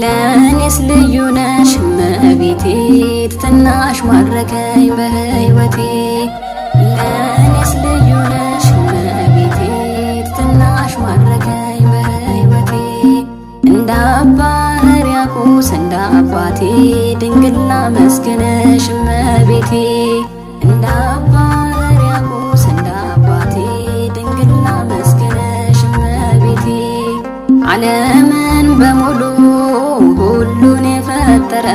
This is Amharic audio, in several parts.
ለእኔስ ልዩ ነሽ እመቤቴ ትናሽ ማረከኝ በሕይወቴ ለእኔስ ልዩ ነሽ እመቤቴ ትናሽ ማረከኝ በሕይወቴ እንደ አባ ሕርያቆስ እንደ አባቴ ድንግል ላመስግንሽ እመቤቴ እንደ አባ ሕርያቆስ እንደ አባቴ ድንግል ላመስግንሽ እመቤቴ ዓለምን በሙሉ ሁሉን የፈጠረ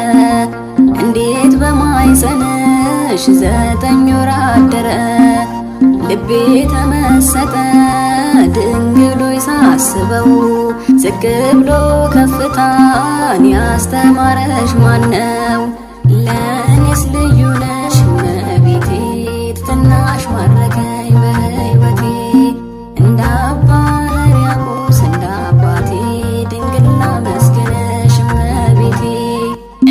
እንዴት በማኅፀንሽ 9 ወር አደረ ልቤ ተመሰጠ ድንግል ሆይ ሳስበው ዝቅ ብሎ ከፍታን ያስተማረሽ ማነው? ለእኔስ ልዩ ነሽ እመቤቴ ትናሽ ማረከኝ በሕይወቴ እንደ አባ ሕርያቆስ እንደ አባቴ ድንግል ላመስግንሽ እመቤቴ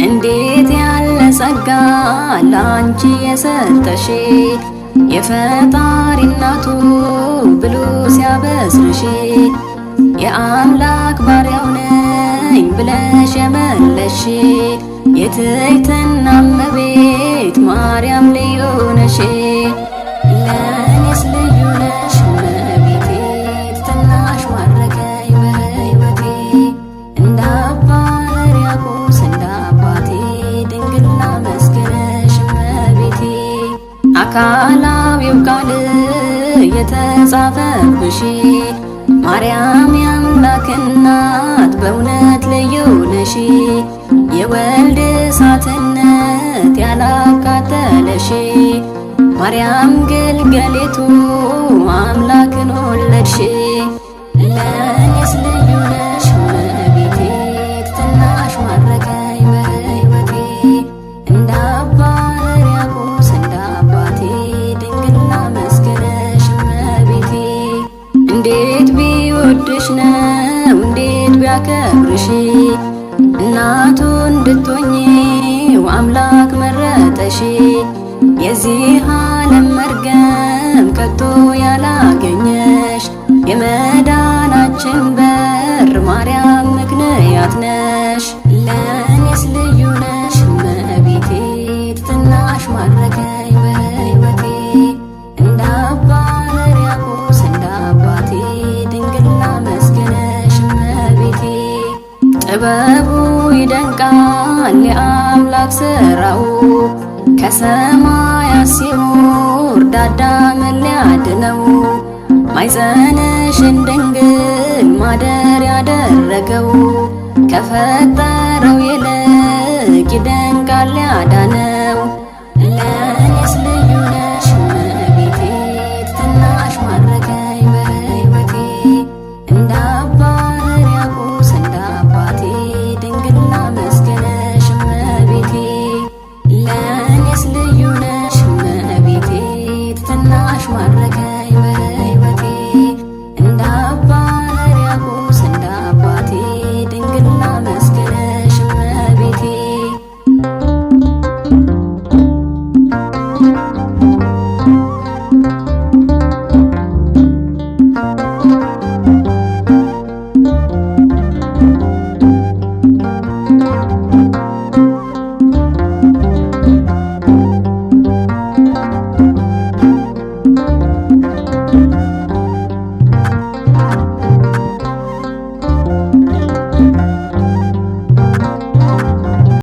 እንዴት ያለ ጸጋ ላንቺ የሰጠሽ የፈጣሪ እናቱ ብሎ ሲያበስርሽ የአምላክ ባሪያው ነኝ ብለሽ የመለሽ የትሕትና እመቤት ማርያም ልዩ ነሽ ለእኔስ ልዩ ነሽ እመቤቴ ትናሽ ማረከኝ በሕይወቴ እንደ አባ ሕርያቆስ እንደ አባቴ ድንግል ላመስግንሽ እመቤቴ አካላዊው ቃል የተጻፈብሽ ማርያም የአምላክ እናት በእውነት ልዩ ነሽ የወልድ እሳትነት ያላቃጠለሽ ማርያም ግልገሊቱ አምላክን ወለድሽ ለእኔስ ልዩ ነሽ እመቤቴ ትናሽ ማረከኝ በሕይወቴ እንደ አባ ሕርያቆስ እንደ አባቴ ድንግል ላመስግንሽ እመቤቴ እንዴት ቢወድሽ ነው እንዴት ቢያከብርሽ እናቱ እንድትሆኚው አምላክ መረጠሽ የዚህ ዓለም መርገም ከቶ ያላገኘሽ የመዳናችን በር ማርያም ምክንያት ነሽ ለእኔስ ልዩ ነሽ እመቤቴ ትናሽ ማረከኝ በሕይወቴ እንደ አባ ሕርያቆስ እንደ አባቴ ድንግል ላመስግንሽ እመቤቴ ጥበቡ ይደንቃል የአምላክ ሥራው ከሰማያት ሲወርድ አዳምን ሊያድነው ማኅፀንሽን ድንግል ማደር ያደረገው ከፈጠረው ይልቅ ይደንቃል ያዳነው